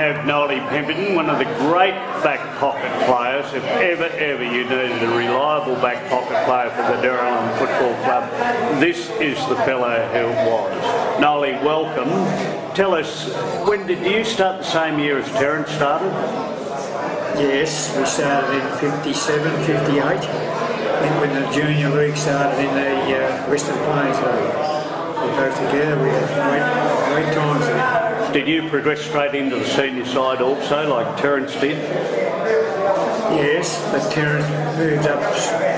have Noel Pemberton, one of the great back pocket players. If ever you needed a reliable back pocket player for the Derrinallum Football Club, this is the fellow who was. Noel, welcome. Tell us, when did you start the same year as Terence started? Yes, we started in 57, 58, when the junior league started in the Western Plains League. We both together, we had great times there. Did you progress straight into the senior side also, like Terence did? Yes, but Terence moved up.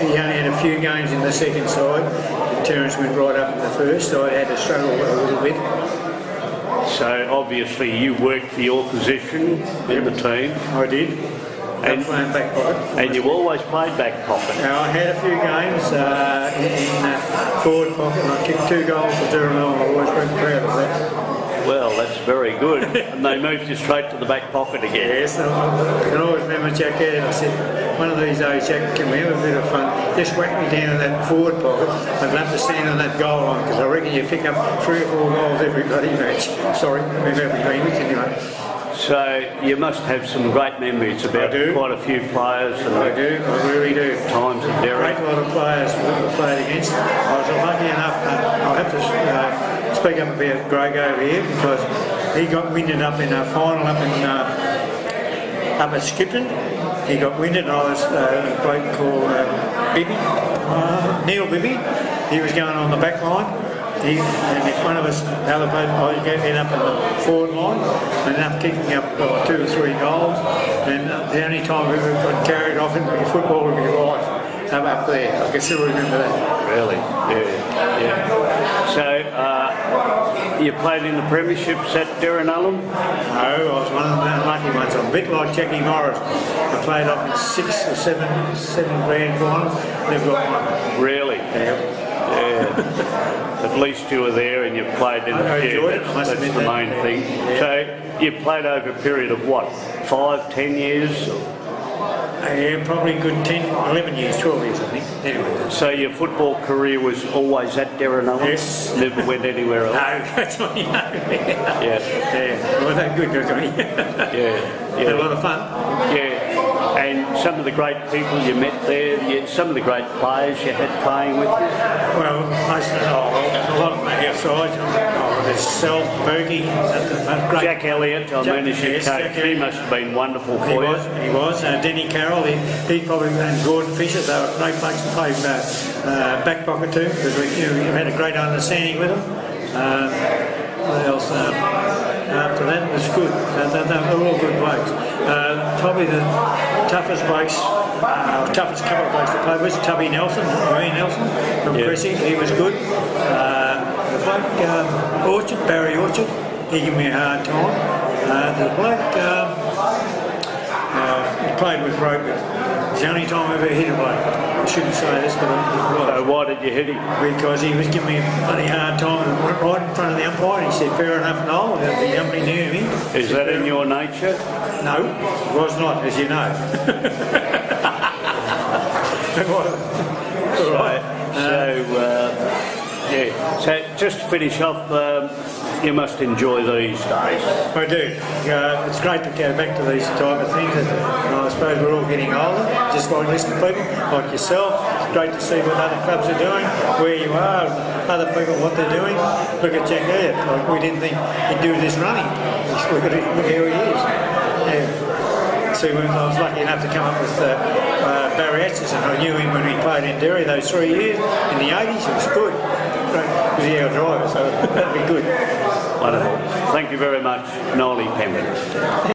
He only had a few games in the second side, and Terence went right up in the first, so I had to struggle a little bit. So obviously you worked for your position in the team. I did. And playing back pocket. And you always played back pocket. Now, I had a few games in forward pocket, and I kicked 2 goals for Derrinallum. I'm always very proud of that. Well, that's very good. And they moved you straight to the back pocket again. Yes, I can always remember Jack Ed. I said, one of these days, Jack, can we have a bit of fun? Just whack me down in that forward pocket. I'd love to stand on that goal line, because I reckon you pick up 3 or 4 goals every bloody match. Sorry, remember between weeks anyway. So you must have some great memories about quite a few players. And I do, I really do. Times at Derry. A great lot of players we played against. I was lucky enough, I'll have to speak up about Greg over here, because he got winded up in a final up at Skipton. He got winded, and I was a bloke called Neil Bibby. He was going on the back line. And if one of us, the other bloke, I ended up in the forward line, and ended up kicking up 2 or 3 goals. And the only time we ever got carried off in football in my life, up there. I can still remember that. Really? Yeah. So you played in the premierships at Derrinallum? No, I was one of the unlucky ones. I'm a bit like Jackie Morris. I played off in 6 or 7 grand finals. Never got one. Really? Yeah. At least you were there and you played in the few. That's the main thing. Yeah. So you played over a period of what, 5, 10 years? Yeah, probably a good 10, 11 years, 12 years I think. Anyway. So your football career was always at Derrinallum? Yes. Never went anywhere else? No, that's what you know. Yeah. Well, that good, Yeah. Had a lot of fun. Yeah. And some of the great people you met there, some of the great players you had playing with you? Well, a lot of them outside. There's Sel, Berkey, Jack Elliott, I mean, as your coach, he must have been wonderful for you. He was. Denny Carroll, he probably, and Gordon Fisher, they were great blokes to play back pocket too, because we had a great understanding with them. What else? After that, it was good. They were all good blokes. Probably the toughest blokes, toughest couple of blokes to play with, Tubby Nelson, Marine Nelson from Cressy, he was good. The bloke, Orchard, Barry Orchard, he gave me a hard time. The bloke played with Roper. It's the only time I ever hit a bloke. I shouldn't say this, but it was. So why did you hit him? Because he was giving me a bloody hard time and went right in front of the umpire, and he said, fair enough, Noel, the umpire knew me. Is that in your nature? No, it was not, as you know. It was. All right. So just to finish off, you must enjoy these days. I do. It's great to go back to these type of things. I suppose we're all getting older, just like listening to people like yourself. It's great to see what other clubs are doing, where you are, other people, what they're doing. Look at Jack Elliott. Like, we didn't think he'd do this running. Look at here he is. Yeah. See, I was lucky enough to come up with Barry Atchison. I knew him when we played in Derry those 3 years in the 80s. It was good. He was our driver, so that'd be good. Wonderful. Thank you very much, Noel Pemberton.